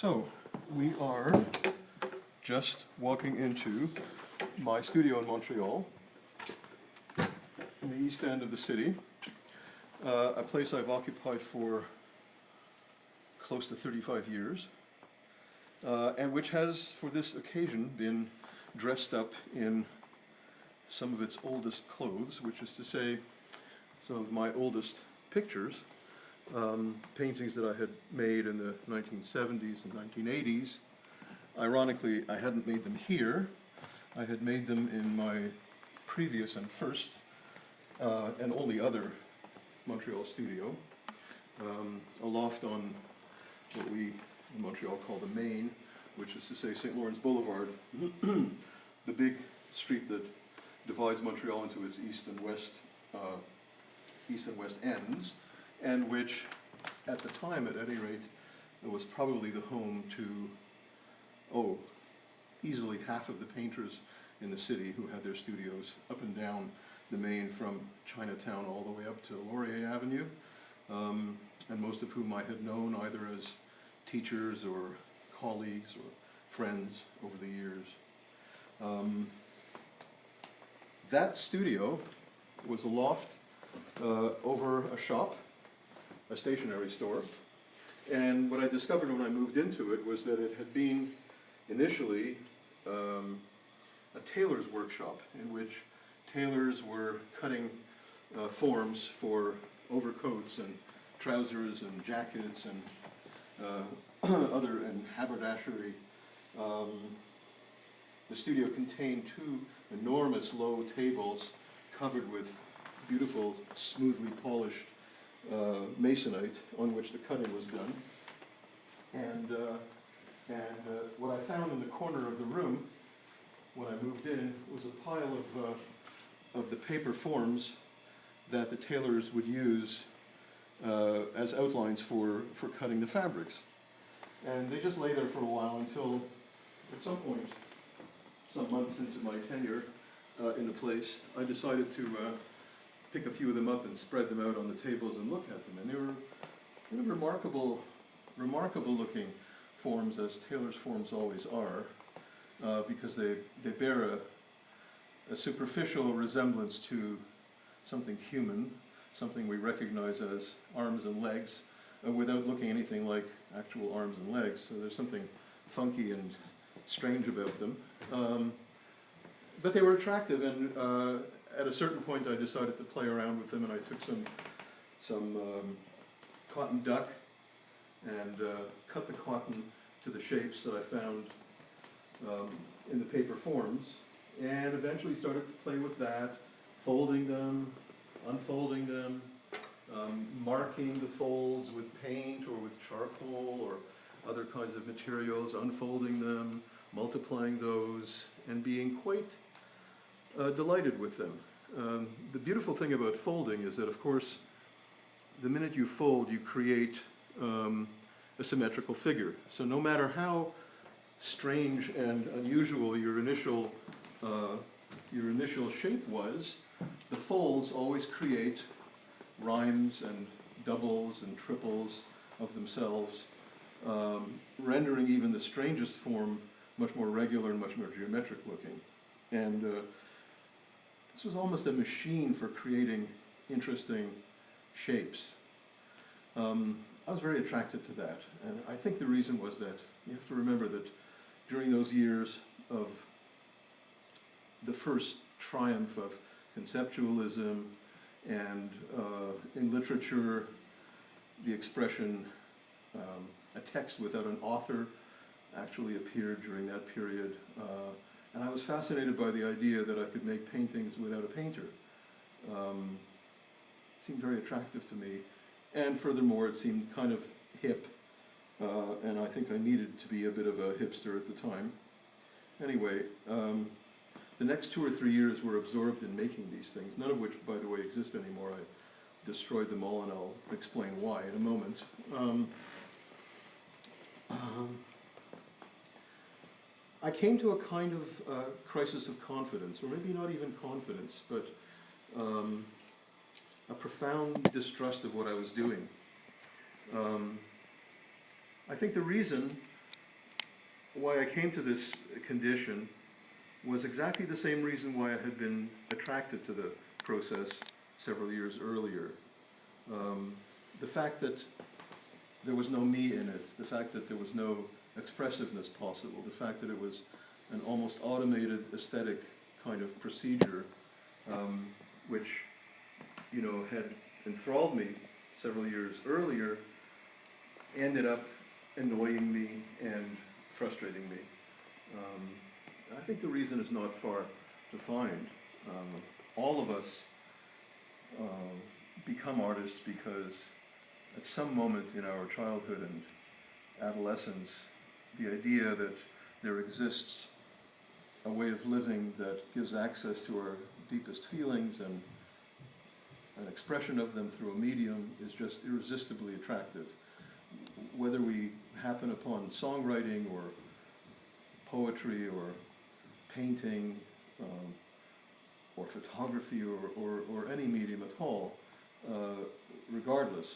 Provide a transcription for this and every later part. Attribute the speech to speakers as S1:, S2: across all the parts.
S1: So, we are just walking into my studio in Montreal, in the east end of the city, a place I've occupied for close to 35 years, and which has, for this occasion, been dressed up in some of its oldest clothes, which is to say, some of my oldest pictures, paintings that I had made in the 1970s and 1980s. Ironically, I hadn't made them here. I had made them in my previous and first and only other Montreal studio, a loft on what we in Montreal call the Main, which is to say St. Lawrence Boulevard, the big street that divides Montreal into its east and west ends, and which, at the time, at any rate, was probably the home to, easily half of the painters in the city who had their studios up and down the Main from Chinatown all the way up to Laurier Avenue, and most of whom I had known either as teachers or colleagues or friends over the years. That studio was a loft over a shop, a stationery store, and what I discovered when I moved into it was that it had been initially a tailor's workshop in which tailors were cutting forms for overcoats and trousers and jackets and and haberdashery. The studio contained two enormous low tables covered with beautiful, smoothly polished masonite on which the cutting was done. And what I found in the corner of the room when I moved in was a pile of the paper forms that the tailors would use as outlines for cutting the fabrics. And they just lay there for a while until, at some point, some months into my tenure in the place, I decided to pick a few of them up and spread them out on the tables and look at them. And they were remarkable looking forms, as tailors' forms always are, because they bear a superficial resemblance to something human, something we recognize as arms and legs, without looking anything like actual arms and legs. So there's something funky and strange about them. But they were attractive, and at a certain point I decided to play around with them, and I took some cotton duck and cut the cotton to the shapes that I found in the paper forms, and eventually started to play with that, folding them, unfolding them, marking the folds with paint or with charcoal or other kinds of materials, unfolding them, multiplying those, and being quite delighted with them. The beautiful thing about folding is that, of course, the minute you fold, you create a symmetrical figure. So no matter how strange and unusual your initial shape was, the folds always create rhymes and doubles and triples of themselves, rendering even the strangest form much more regular and much more geometric looking. And this was almost a machine for creating interesting shapes. I was very attracted to that, and I think the reason was that you have to remember that during those years of the first triumph of conceptualism and in literature, the expression a text without an author actually appeared during that period. And I was fascinated by the idea that I could make paintings without a painter. It seemed very attractive to me. And furthermore, it seemed kind of hip, and I think I needed to be a bit of a hipster at the time. Anyway, the next 2 or 3 years were absorbed in making these things, none of which, by the way, exist anymore. I destroyed them all, and I'll explain why in a moment. I came to a kind of crisis of confidence, or maybe not even confidence, but a profound distrust of what I was doing. I think the reason why I came to this condition was exactly the same reason why I had been attracted to the process several years earlier. The fact that there was no me in it, the fact that there was no expressiveness possible, the fact that it was an almost automated aesthetic kind of procedure, which, you know, had enthralled me several years earlier, ended up annoying me and frustrating me. I think the reason is not far to find. All of us become artists because at some moment in our childhood and adolescence, the idea that there exists a way of living that gives access to our deepest feelings and an expression of them through a medium is just irresistibly attractive. Whether we happen upon songwriting or poetry or painting or photography or any medium at all, regardless,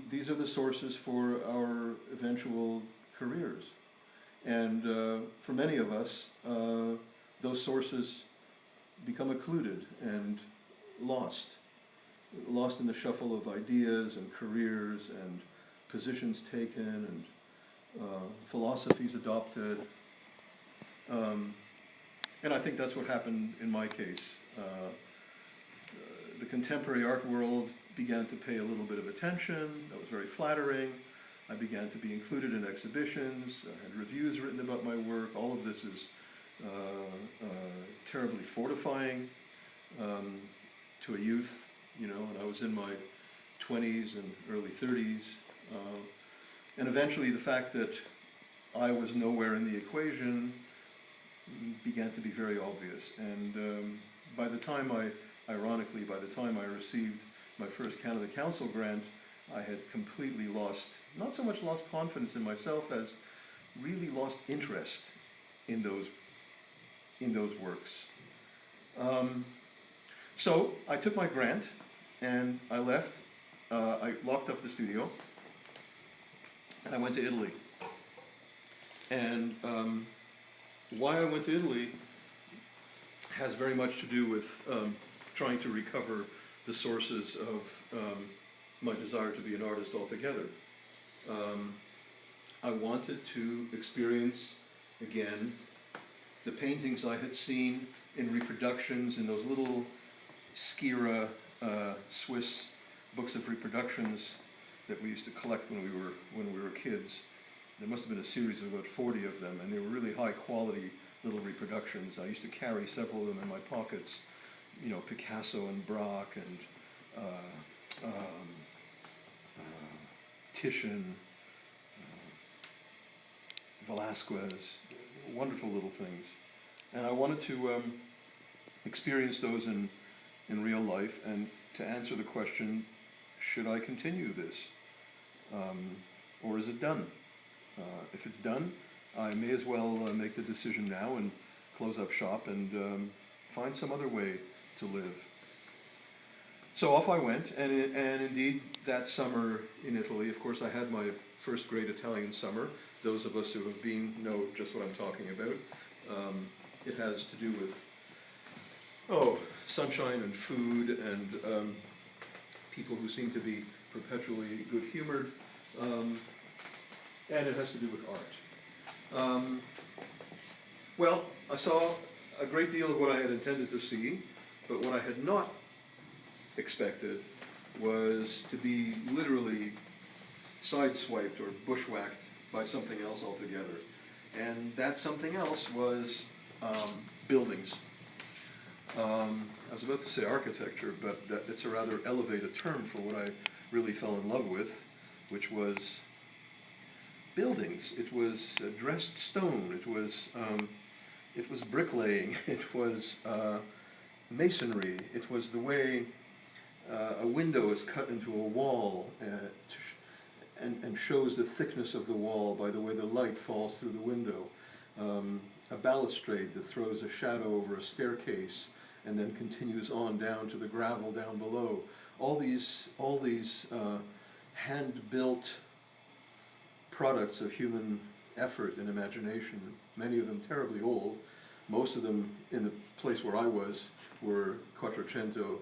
S1: these are the sources for our eventual careers. And for many of us, those sources become occluded and lost in the shuffle of ideas and careers and positions taken and philosophies adopted. And I think that's what happened in my case. The contemporary art world began to pay a little bit of attention. That was very flattering. I began to be included in exhibitions. I had reviews written about my work. All of this is terribly fortifying to a youth, you know, and I was in my 20s and early 30s. And eventually the fact that I was nowhere in the equation began to be very obvious. And by the time I received my first Canada Council grant, I had completely lost, not so much lost confidence in myself as really lost interest in those works. So I took my grant and I left. I locked up the studio and I went to Italy. And why I went to Italy has very much to do with trying to recover the sources of my desire to be an artist altogether. I wanted to experience again the paintings I had seen in reproductions in those little Skira Swiss books of reproductions that we used to collect when we were kids. There must have been a series of about 40 of them, and they were really high quality little reproductions. I used to carry several of them in my pockets, you know, Picasso and Braque and Titian, Velasquez, wonderful little things. And I wanted to experience those in real life and to answer the question, should I continue this? Or is it done? If it's done, I may as well make the decision now and close up shop and find some other way to live. So off I went, and indeed that summer in Italy, of course I had my first great Italian summer. Those of us who have been know just what I'm talking about. It has to do with, sunshine and food and people who seem to be perpetually good-humored. And it has to do with art. Well, I saw a great deal of what I had intended to see, but what I had not expected was to be literally sideswiped or bushwhacked by something else altogether. And that something else was buildings. I was about to say architecture, but it's a rather elevated term for what I really fell in love with, which was buildings. It was dressed stone. It was bricklaying. It was masonry. It was the way a window is cut into a wall and shows the thickness of the wall by the way the light falls through the window. A balustrade that throws a shadow over a staircase and then continues on down to the gravel down below. All these hand-built products of human effort and imagination, many of them terribly old. Most of them in the place where I was were Quattrocento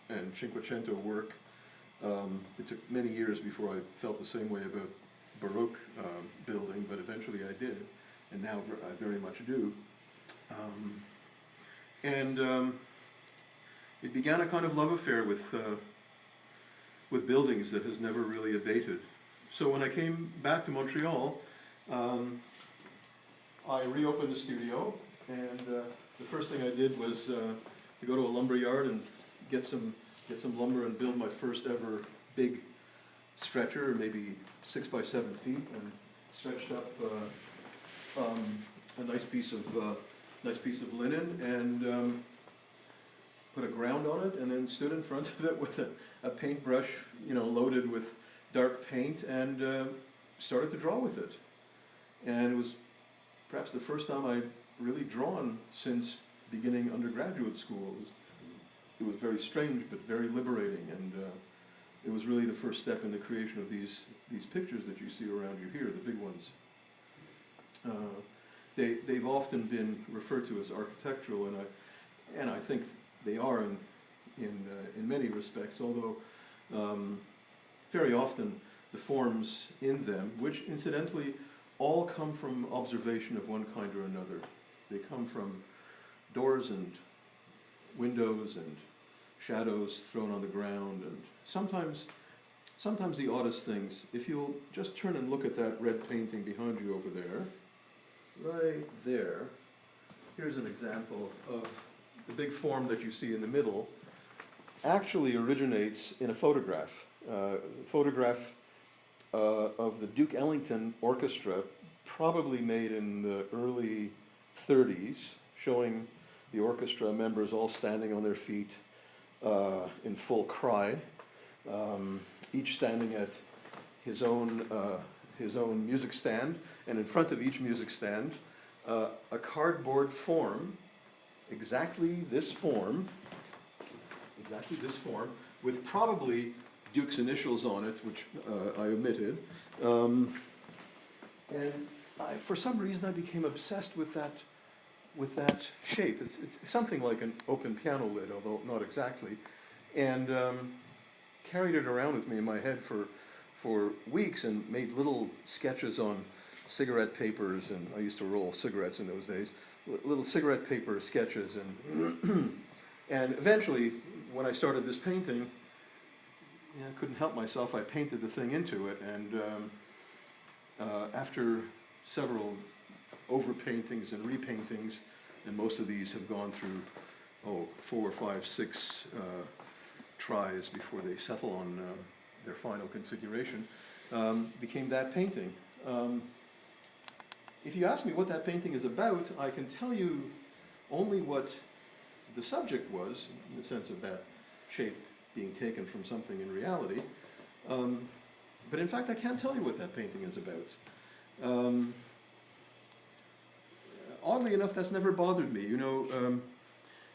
S1: and Cinquecento work. It took many years before I felt the same way about Baroque building, but eventually I did, and now I very much do. It began a kind of love affair with buildings that has never really abated. So when I came back to Montreal, I reopened the studio, and the first thing I did was to go to a lumber yard and get some lumber and build my first ever big stretcher, maybe 6 by 7 feet, and stretched up a nice piece of linen and put a ground on it, and then stood in front of it with a paintbrush, loaded with dark paint, and started to draw with it. And it was perhaps the first time I'd really drawn since beginning undergraduate school. It was very strange, but very liberating, and it was really the first step in the creation of these pictures that you see around you here, the big ones. They've often been referred to as architectural, and I think they are in many respects, although very often the forms in them, which incidentally all come from observation of one kind or another. They come from doors and windows and shadows thrown on the ground, and sometimes the oddest things. If you'll just turn and look at that red painting behind you over there, right there, here's an example of the big form that you see in the middle. Actually originates in a photograph. Of the Duke Ellington Orchestra, probably made in the early 30s, showing the orchestra members all standing on their feet in full cry, each standing at his own music stand, and in front of each music stand, a cardboard form, exactly this form, with probably Duke's initials on it, which I omitted. And for some reason I became obsessed with that shape. It's something like an open piano lid, although not exactly. And carried it around with me in my head for weeks, and made little sketches on cigarette papers, and I used to roll cigarettes in those days, little cigarette paper sketches. And and eventually, when I started this painting, I couldn't help myself. I painted the thing into it, and after several overpaintings and repaintings, and most of these have gone through 4, 5, 6 tries before they settle on their final configuration, became that painting. If you ask me what that painting is about, I can tell you only what the subject was, in the sense of that shape being taken from something in reality. But in fact, I can't tell you what that painting is about. Oddly enough, that's never bothered me.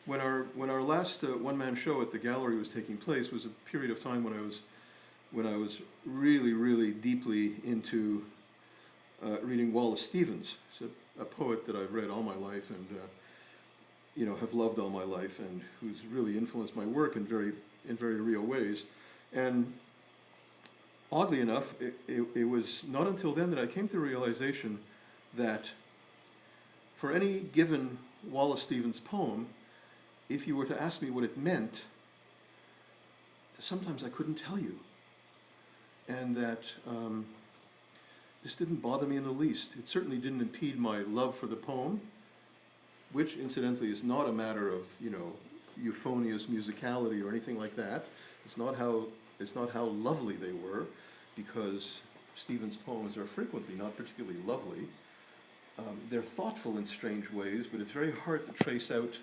S1: When our last one-man show at the gallery was taking place, was a period of time when I was really, really deeply into reading Wallace Stevens. He's a poet that I've read all my life, and have loved all my life, and who's really influenced my work in very real ways. And oddly enough, it was not until then that I came to the realization that for any given Wallace Stevens poem, if you were to ask me what it meant, sometimes I couldn't tell you. And that this didn't bother me in the least. It certainly didn't impede my love for the poem, which incidentally is not a matter of, euphonious musicality or anything like that. It's not how lovely they were, because Stevens' poems are frequently not particularly lovely. They're thoughtful in strange ways, but it's very hard to trace out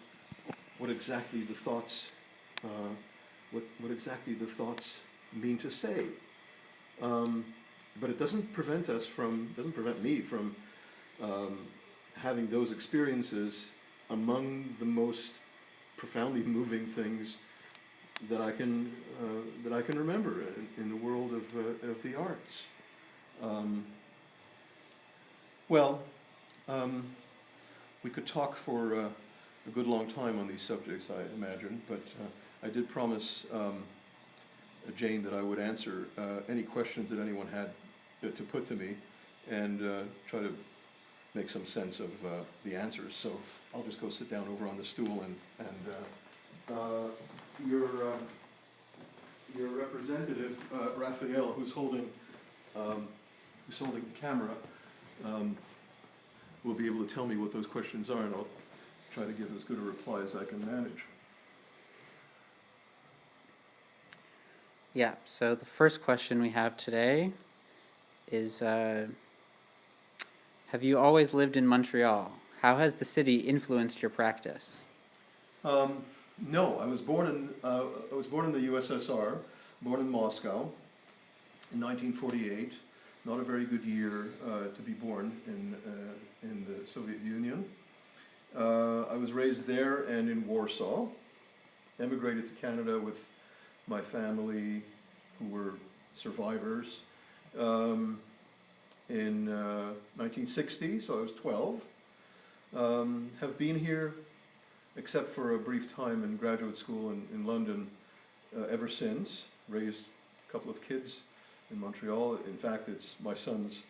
S1: what exactly the thoughts mean to say. But it doesn't prevent me from having those experiences among the most profoundly moving things that I can remember in the world of the arts. Well, we could talk for a good long time on these subjects, I imagine, but I did promise Jane that I would answer any questions that anyone had to put to me and try to make some sense of the answers. So I'll just go sit down over on the stool and your representative, Raphael, who's holding the camera, will be able to tell me what those questions are, and I'll try to give as good a reply as I can manage.
S2: Yeah, so the first question we have today is, have you always lived in Montreal? How has the city influenced your practice?
S1: No, I was born in the USSR, born in Moscow in 1948. Not a very good year to be born in the Soviet Union. I was raised there and in Warsaw. Emigrated to Canada with my family, who were survivors, in 1960, so I was 12. Have been here, except for a brief time in graduate school in London, ever since. Raised a couple of kids in Montreal. In fact, it's my son's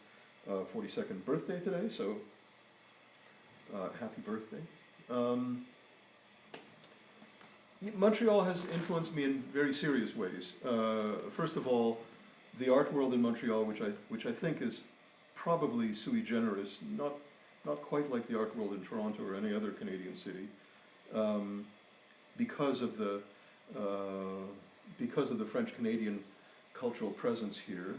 S1: 42nd birthday today, so happy birthday. Montreal has influenced me in very serious ways. First of all, the art world in Montreal, which I think is probably sui generis, not quite like the art world in Toronto or any other Canadian city, because of the French-Canadian cultural presence here.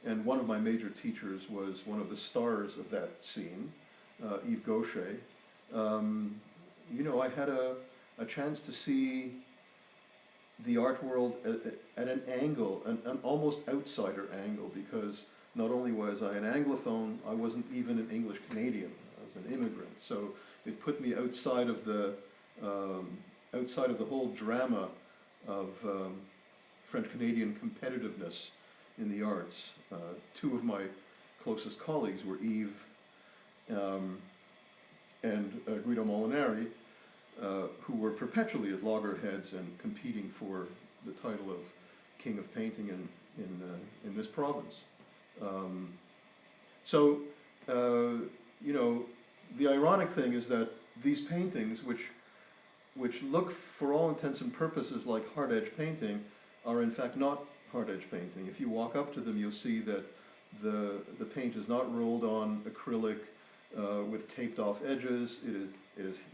S1: And one of my major teachers was one of the stars of that scene, Yves Gaucher. I had a chance to see the art world at an angle, an almost outsider angle, because not only was I an Anglophone, I wasn't even an English Canadian. I was an immigrant. So it put me outside of the whole drama of French-Canadian competitiveness in the arts. Two of my closest colleagues were Yves and Guido Molinari, who were perpetually at loggerheads and competing for the title of King of Painting in this province. The ironic thing is that these paintings, which look for all intents and purposes like hard edge painting, are in fact not hard edge painting. If you walk up to them, you'll see that the paint is not rolled on acrylic with taped off edges.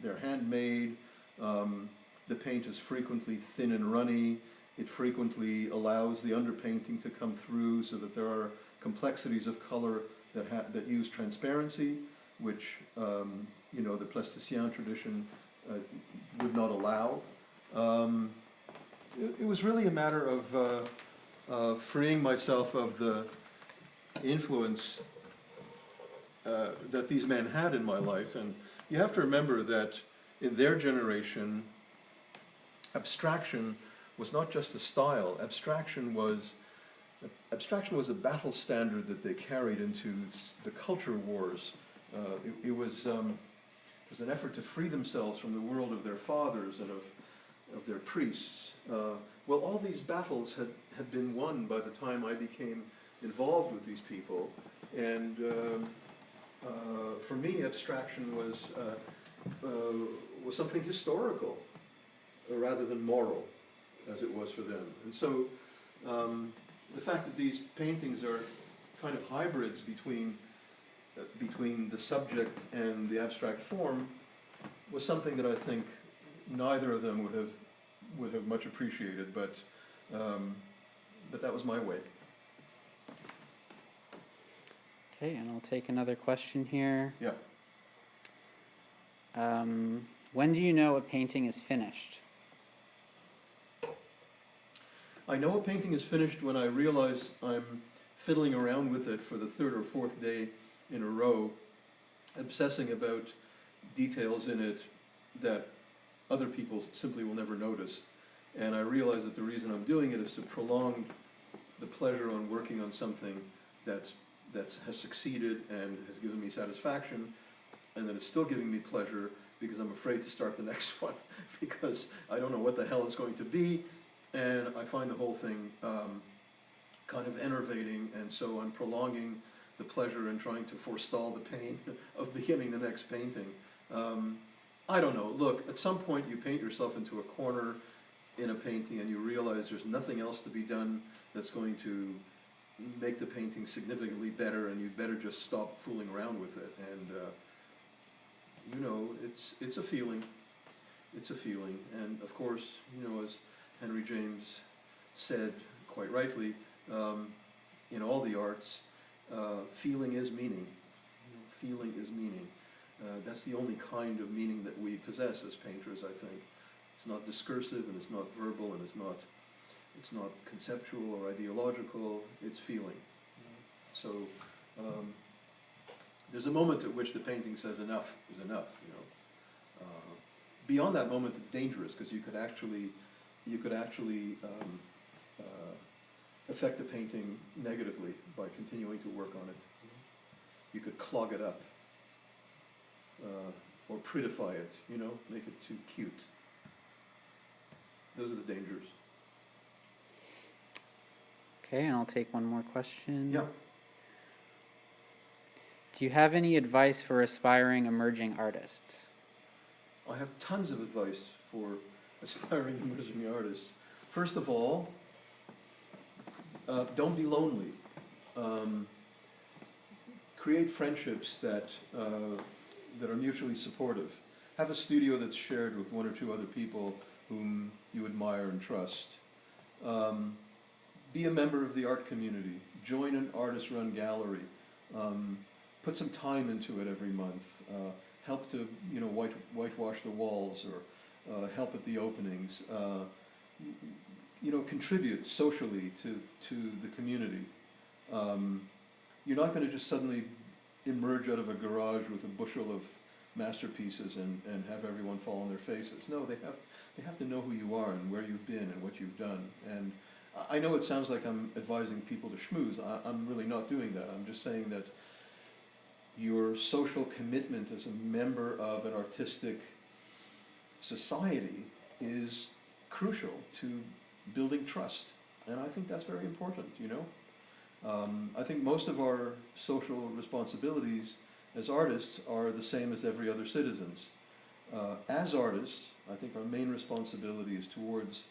S1: They're handmade. The paint is frequently thin and runny. It frequently allows the underpainting to come through, so that there are complexities of color that use transparency, which the plasticien tradition would not allow. It was really a matter of freeing myself of the influence that these men had in my life. And you have to remember that in their generation, abstraction was not just a style. Abstraction was a battle standard that they carried into the culture wars. It was an effort to free themselves from the world of their fathers and of their priests. Well, all these battles had been won by the time I became involved with these people, and for me, abstraction was something historical rather than moral, as it was for them. And so the fact that these paintings are kind of hybrids between the subject and the abstract form was something that I think neither of them would have much appreciated, but that was my way.
S2: Okay, and I'll take another question here.
S1: Yeah.
S2: When do you know a painting is finished?
S1: I know a painting is finished when I realize I'm fiddling around with it for the third or fourth day in a row, obsessing about details in it that other people simply will never notice. And I realize that the reason I'm doing it is to prolong the pleasure on working on something that's that has succeeded and has given me satisfaction, and that it's still giving me pleasure because I'm afraid to start the next one because I don't know what the hell it's going to be, and I find the whole thing kind of enervating, and so I'm prolonging the pleasure and trying to forestall the pain of beginning the next painting. I don't know, look, at some point you paint yourself into a corner in a painting and you realize there's nothing else to be done that's going to make the painting significantly better, and you'd better just stop fooling around with it. And you know, it's a feeling. It's a feeling. And of course, you know, as Henry James said quite rightly, in all the arts, feeling is meaning. Feeling is meaning. That's the only kind of meaning that we possess as painters, I think. It's not discursive, and it's not verbal, and it's not conceptual or ideological. It's feeling. So there's a moment at which the painting says enough is enough. You know, beyond that moment, it's dangerous because you could actually affect the painting negatively by continuing to work on it. You could clog it up or prettify it. You know, make it too cute. Those are the dangers.
S2: Okay, and I'll take one more question.
S1: Yeah.
S2: Do you have any advice for aspiring emerging artists?
S1: I have tons of advice for aspiring emerging artists. First of all, don't be lonely. Create friendships that are mutually supportive. Have a studio that's shared with one or two other people whom you admire and trust. Be a member of the art community. Join an artist-run gallery. Put some time into it every month. Help to, you know, whitewash the walls, or help at the openings. You know, contribute socially to the community. You're not going to just suddenly emerge out of a garage with a bushel of masterpieces and have everyone fall on their faces. No, they have to know who you are and where you've been and what you've done. And I know it sounds like I'm advising people to schmooze. I'm really not doing that. I'm just saying that your social commitment as a member of an artistic society is crucial to building trust. And I think that's very important, you know. I think most of our social responsibilities as artists are the same as every other citizens. As artists, I think our main responsibility is towards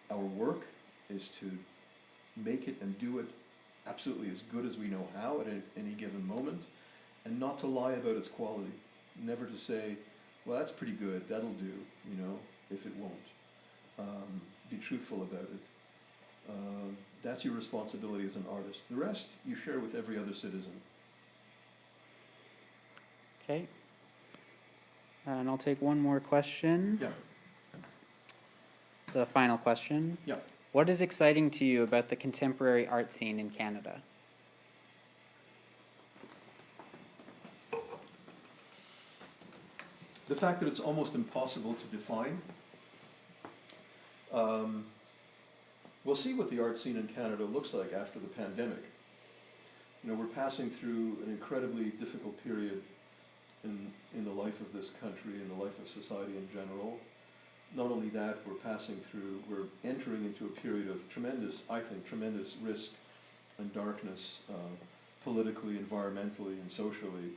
S1: our work, is to make it and do it absolutely as good as we know how at any given moment, and not to lie about its quality. Never to say, well, that's pretty good, that'll do, you know, if it won't. Be truthful about it. That's your responsibility as an artist. The rest you share with every other citizen.
S2: Okay. And I'll take one more question.
S1: Yeah.
S2: The final question.
S1: Yeah.
S2: What is exciting to you about the contemporary art scene in Canada?
S1: The fact that it's almost impossible to define. We'll see what the art scene in Canada looks like after the pandemic. You know, we're passing through an incredibly difficult period in the life of this country, in the life of society in general. Not only that, we're entering into a period of tremendous risk and darkness, politically, environmentally, and socially.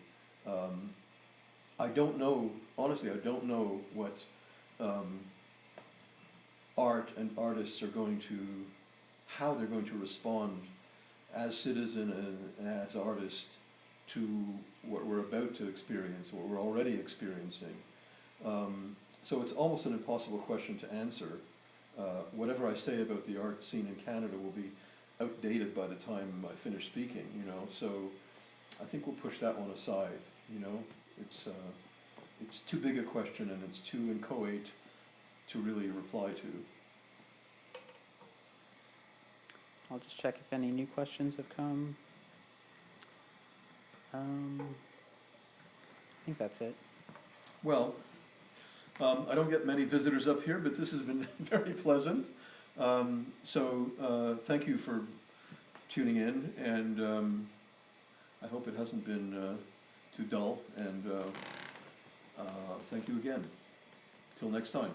S1: I don't know, honestly, I don't know what art and artists are how they're going to respond as citizen and as artist to what we're about to experience, what we're already experiencing. So it's almost an impossible question to answer. Whatever I say about the art scene in Canada will be outdated by the time I finish speaking, you know, so I think we'll push that one aside, you know. It's too big a question and it's too inchoate to really reply to.
S2: I'll just check if any new questions have come. I think that's it.
S1: Well, I don't get many visitors up here, but this has been very pleasant. So thank you for tuning in, and I hope it hasn't been too dull, and thank you again. Till next time.